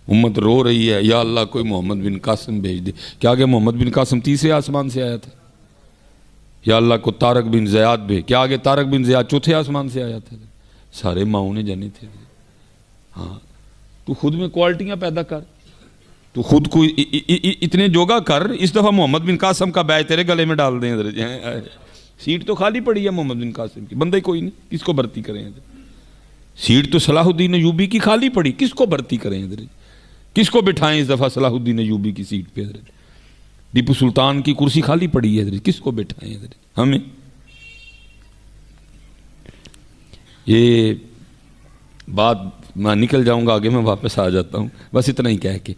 امت رو رہی ہے یا اللہ کوئی محمد بن قاسم بھیج دے. کیا آگے محمد بن قاسم تیسرے آسمان سے آیا تھا؟ یا اللہ کو طارق بن زیاد بھیج. کیا آگے طارق بن زیاد چوتھے آسمان سے آیا تھا؟ سارے ماؤں نے جانے تھے. ہاں تو خود میں کوالٹیاں پیدا کر, تو خود کو اتنے جوگا کر. اس دفعہ محمد بن قاسم کا بیج تیرے گلے میں ڈال دیں. سیٹ تو خالی پڑی ہے محمد بن قاسم کی, بندے کوئی نہیں, کس کو بھرتی کریں؟ سیٹ تو صلاح الدین ایوبی کی خالی پڑی, کس کو بھرتی کریں؟ کس کو بٹھائیں اس دفعہ صلاح الدین ایوبی کی سیٹ پہ؟ ٹیپو سلطان کی کرسی خالی پڑی ہے, کس کو بٹھائیں ہمیں؟ یہ بات میں نکل جاؤں گا آگے, میں واپس آ جاتا ہوں. بس اتنا ہی کہہ کے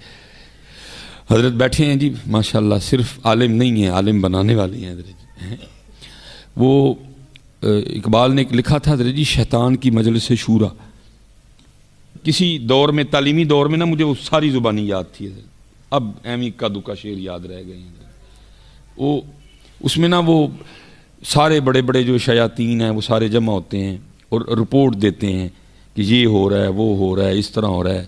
حضرت بیٹھے ہیں جی ماشاءاللہ, صرف عالم نہیں ہیں, عالم بنانے والے ہیں حضرت جی. وہ اقبال نے لکھا تھا حضرت جی, شیطان کی مجلس شورا. کسی دور میں, تعلیمی دور میں نا, مجھے وہ ساری زبانی یاد تھی حضرت, اب ایم کا دکا شعر یاد رہ گئے ہیں. وہ اس میں نا وہ سارے بڑے بڑے جو شیاطین ہیں وہ سارے جمع ہوتے ہیں اور رپورٹ دیتے ہیں کہ یہ ہو رہا ہے, وہ ہو رہا ہے, اس طرح ہو رہا ہے.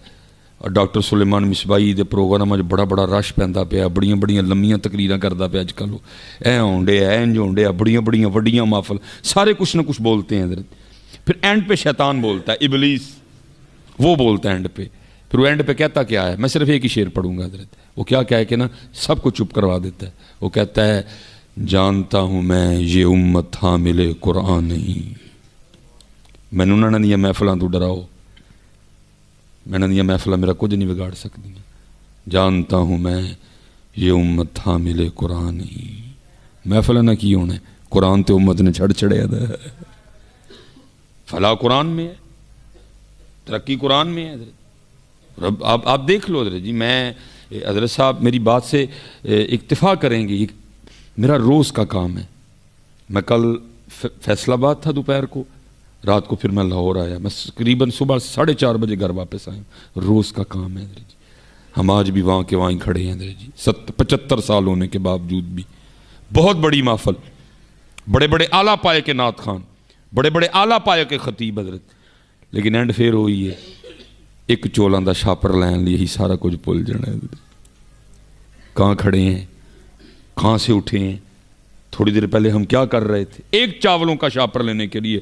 اور ڈاکٹر سلیمان مصباحی دے پروگرام میں بڑا بڑا رش پیندا پیا, بڑیاں بڑیاں لمیاں تقریراں کردا پیا. اج کل اے ہونڈے اے انج ہونڈے, بڑیاں بڑیاں وڈیاں محفل, سارے کچھ نہ کچھ بولتے ہیں حضرت. پھر اینڈ پہ شیطان بولتا ہے, ابلیس وہ بولتا ہے اینڈ پہ. پھر وہ اینڈ پہ کہتا کیا ہے؟ میں صرف ایک ہی شعر پڑھوں گا حضرت. وہ کیا کہے کہ نا سب کو چپ کروا دیتا ہے. وہ کہتا ہے, جانتا ہوں میں یہ امت حامل قرآن نہیں. میں نے انہوں نے محفلاں تو ڈراؤ, میں نے محفل میرا کچھ نہیں بگاڑ سکتی. جانتا ہوں میں یہ امت حامل قرآن نہیں. محفل نہ کی ہونا, قرآن تے امت نے چھڑ چھڑیا دا. فلاح قرآن میں ہے, ترقی قرآن میں ہے حضرت. آپ دیکھ لو حضرت جی. میں حضرت صاحب میری بات سے اکتفا کریں گے, یہ میرا روز کا کام ہے. میں کل فیصل آباد تھا دوپہر کو, رات کو پھر میں لاہور آیا. میں تقریباً صبح 4:30 بجے گھر واپس آیا. روز کا کام ہے حضرت جی. ہم آج بھی وہاں کے وہاں کھڑے ہیں حضرت جی, 75 سال ہونے کے باوجود بھی. بہت بڑی محفل, بڑے بڑے اعلیٰ پائے کے نعت خان, بڑے بڑے اعلیٰ پائے کے خطیب حضرت. لیکن اینڈ پھر ہوئی ہے ایک چولاں دا شاپر لین لی, یہی سارا کچھ بھول جانا ہے. کہاں کھڑے ہیں, کہاں سے اٹھے ہیں, تھوڑی دیر پہلے ہم کیا کر رہے تھے؟ ایک چاولوں کا شاپر لینے کے لیے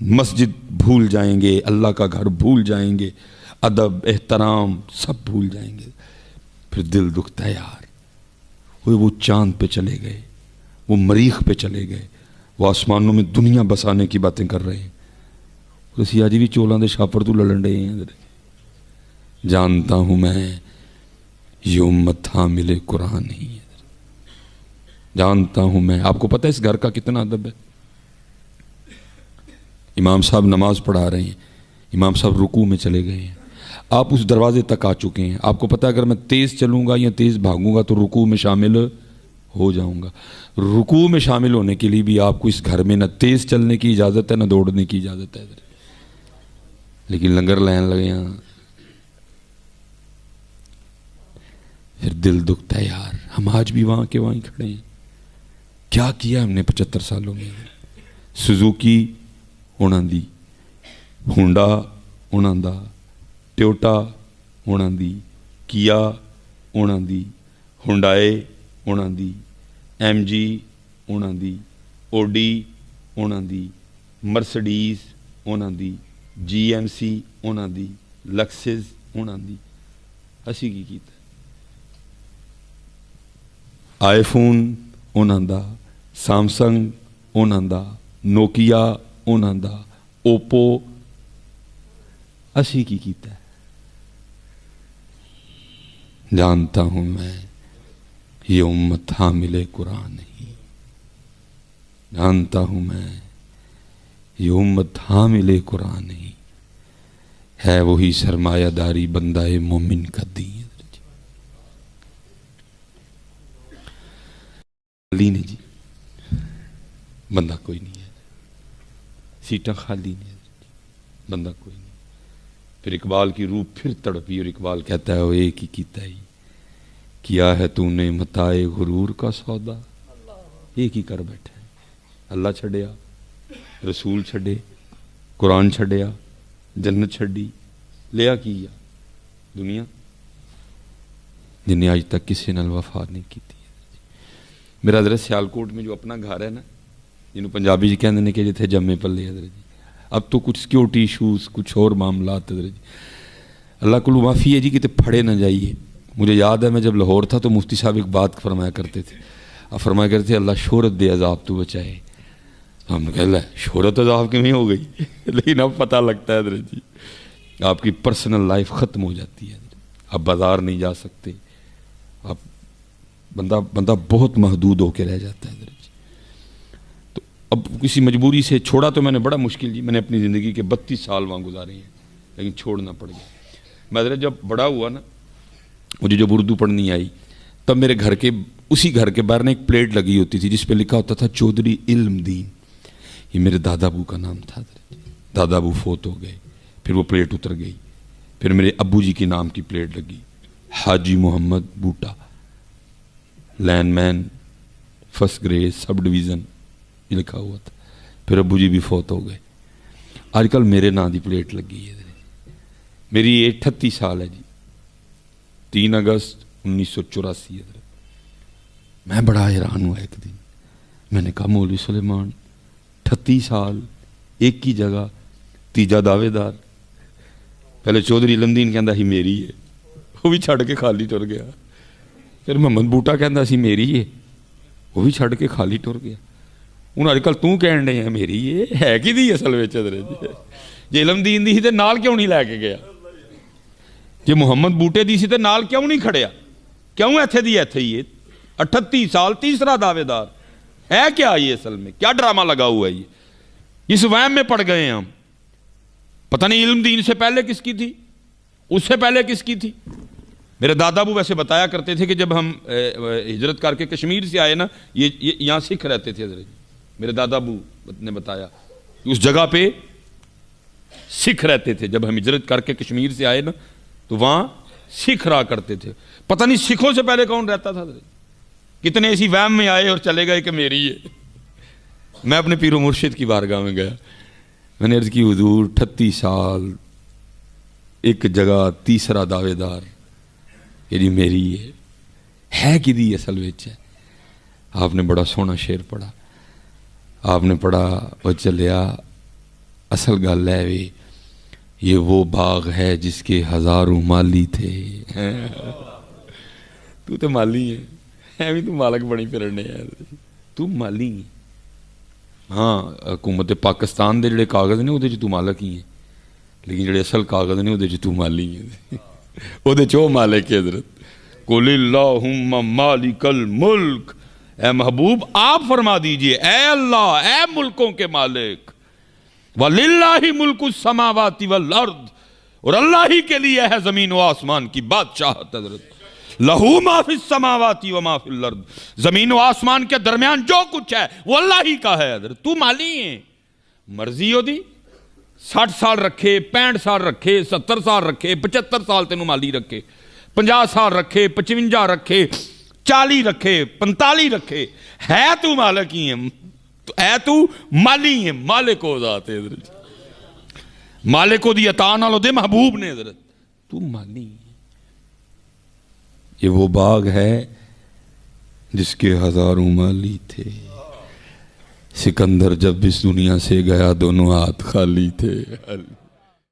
مسجد بھول جائیں گے, اللہ کا گھر بھول جائیں گے, ادب احترام سب بھول جائیں گے. پھر دل دکھتا ہے یار, وہ چاند پہ چلے گئے, وہ مریخ پہ چلے گئے, وہ آسمانوں میں دنیا بسانے کی باتیں کر رہے ہیں. اسی آج بھی چولاں دے شاپر تو لڑن رہے ہیں. جانتا ہوں میں یہ امت حامل قرآن نہیں ہے. جانتا ہوں میں. آپ کو پتہ ہے اس گھر کا کتنا ادب ہے؟ امام صاحب نماز پڑھا رہے ہیں, امام صاحب رکوع میں چلے گئے ہیں, آپ اس دروازے تک آ چکے ہیں. آپ کو پتہ ہے اگر میں تیز چلوں گا یا تیز بھاگوں گا تو رکوع میں شامل ہو جاؤں گا. رکوع میں شامل ہونے کے لیے بھی آپ کو اس گھر میں نہ تیز چلنے کی اجازت ہے نہ دوڑنے کی اجازت ہے. لیکن لنگر لین لگے ہیں. پھر دل دکھتا ہے یار, ہم آج بھی وہاں کے وہیں کھڑے ہیں. کیا کیا ہم نے 75 سالوں میں؟ سوزوکی انہاں دی, ہونڈا انہاں دا, ٹیوٹا انہاں دی, کیا انہاں دی, ہونڈائے انہاں دی, ایم جی انہاں دی, اوڈی انہاں دی, مرسڈیز انہاں دی, جی ایم سی انہاں دی, لکسز انہاں دی. اسی کی کیتا آئی فون انہاں دا, سامسنگ انہاں دا, نوکیا انہاں دا, اوپو اسی کی کیتا ہے. جانتا ہوں میں یہ امت حامل قرآن نہیں. جانتا ہوں میں یہ امت حامل قرآن نہیں ہے. وہی سرمایہ داری بندہ مومن کا دین. نہیں جی, بندہ کوئی نہیں ہے, سیٹاں خالی نہیں ہے, بندہ کوئی نہیں. پھر اقبال کی روح پھر تڑپی اور اقبال کہتا ہے وہ ایک ہی کیتا ہی, کیا ہے تو نے متائے غرور کا سودا. ایک ہی کر بیٹھا ہے, اللہ چھڑیا, رسول چھڑے, قرآن چھڑیا, جنت چھڑی, لیا کیا دنیا. جنہیں آج تک کسی نال وفا نہیں کی تھی۔ میرا حضرت سیالکوٹ میں جو اپنا گھر ہے نا، جنہوں پنجابی جی کہندے نے کہ جتھے جمے پلے حضرت جی، اب تو کچھ سیکیورٹی ایشوز، کچھ اور معاملات حضرت جی، اللہ کو معافی ہے جی، کہ پھڑے نہ جائیے۔ مجھے یاد ہے میں جب لاہور تھا تو مفتی صاحب ایک بات فرمایا کرتے تھے، اب فرمایا کرتے تھے اللہ شہرت دے عذاب تو بچائے۔ ہم نے کہا اللہ شہرت عذاب کیوں ہو گئی؟ لیکن اب پتہ لگتا ہے حضرت جی آپ کی پرسنل لائف ختم ہو جاتی ہے، آپ بازار نہیں جا سکتے، آپ بندہ بہت محدود ہو کے رہ جاتا ہے حضرت جی۔ تو اب کسی مجبوری سے چھوڑا تو میں نے بڑا مشکل جی، میں نے اپنی زندگی کے 32 سال وہاں گزارے ہیں، لیکن چھوڑنا پڑ گیا۔ میں حضرت جب بڑا ہوا نا، مجھے جب اردو پڑھنی آئی، تب میرے گھر کے اسی گھر کے باہر نے ایک پلیٹ لگی ہوتی تھی جس پہ لکھا ہوتا تھا چودھری علم دین۔ یہ میرے دادا ابو کا نام تھا حضرت جی۔ دادا ابو فوت ہو گئے، پھر وہ پلیٹ اتر گئی، پھر میرے ابو جی کے نام کی پلیٹ لگی، حاجی محمد بوٹا، لین مین، فرسٹ گریڈ، سب ڈویژن، یہ لکھا ہوا تھا۔ پھر ابو جی بھی فوت ہو گئے، آج کل میرے نام کی پلیٹ لگی ہے۔ میری ایج 38 سال ہے جی، 3 اگست 1984 حضرت۔ میں بڑا حیران ہوا ایک دن، میں نے کہا مولوی سلیمان 38 سال ایک ہی جگہ، تیجا دعوے دار۔ پہلے چودھری علم دین کہندا ہی میری ہے، وہ بھی چھڑ کے خالی ٹر گیا۔ پھر محمد بوٹا کہندا سی میری ہے، وہ بھی چھڑ کے خالی ٹر گیا۔ ہوں اج کل توں کہن ڈے ہیں میری ہے کی دی اصل وچ حضرت جی علم دین دی سی تے نال کیوں نہیں لے کے گیا؟ جی محمد بوٹے دی سی تے نال کیوں نہیں کھڑیا؟ کیوں ایتھے دی ایتھے ہی ہے؟ 38 سال تیسرا دعوے دار ہے کیا؟ یہ اصل میں کیا ڈرامہ لگا ہوا ہے؟ یہ اس وہم میں پڑ گئے ہیں ہم، پتہ نہیں علم دین سے پہلے کس کی تھی، اس سے پہلے کس کی تھی۔ میرے دادا ابو ویسے بتایا کرتے تھے کہ جب ہم ہجرت کر کے کشمیر سے آئے نا، یہ یہاں سکھ رہتے تھے حضرت۔ میرے دادا ابو نے بتایا کہ اس جگہ پہ سکھ رہتے تھے، جب ہم ہجرت کر کے کشمیر سے آئے نا تو وہاں سکھ رہا کرتے تھے۔ پتہ نہیں سکھوں سے پہلے کون رہتا تھا حضرت؟ کتنے ایسی وہم میں آئے اور چلے گئے کہ میری ہے۔ میں اپنے پیر و مرشد کی بارگاہ میں گیا، میں نے عرض کی حضور 38 سال ایک جگہ، تیسرا دعوے دار، یہ جی میری ہے کہ دی اصل وچ ہے؟ آپ نے بڑا سونا شعر پڑھا، آپ نے پڑھا وہ چلیا اصل گل ہے وی، یہ وہ باغ ہے جس کے ہزاروں مالی تھے۔ تو تے مالی ہے بھی، تو مالک بنی پھرنے ہے، تو مالی ہے۔ ہاں حکومت پاکستان دے جڑے کاغذ نے وہ تو مالک ہی ہیں، لیکن جڑے اصل کاغذ نے وہ تو مالی ہیں، وہ مالک ہے حضرت۔ قل اللہم مالک الملک، اے محبوب آپ فرما دیجئے اے اللہ، اے ملکوں کے مالک، وَلِلَّهِ مُلْكُ السَّمَاوَاتِ وَالْأَرْضِ، اور اللہ ہی کے لیے ہے زمین و آسمان کی بادشاہت حضرت۔ لَهُ مَا فِي السَّمَاوَاتِ وَمَا فِي الْأَرْضِ، زمین و آسمان کے درمیان جو کچھ ہے وہ اللہ ہی کا ہے حضرت۔ تو مالی ہے، مرضی ہو دی 60 سال رکھے، 65 سال رکھے، 70 سال رکھے، 75 سال تینوں مالی رکھے، 50 سال رکھے، 55 رکھے، 40 رکھے، 45 رکھے، ہے تو مالک ہی ہے، ہے تو مالی ہے، مالک ہو ذات ہے حضرت۔ مالک ہو دی عطا نالو دے محبوب نے حضرت، تو مالی ہے۔ یہ وہ باغ ہے جس کے ہزاروں مالی تھے، سکندر جب اس دنیا سے گیا دونوں ہاتھ خالی تھے۔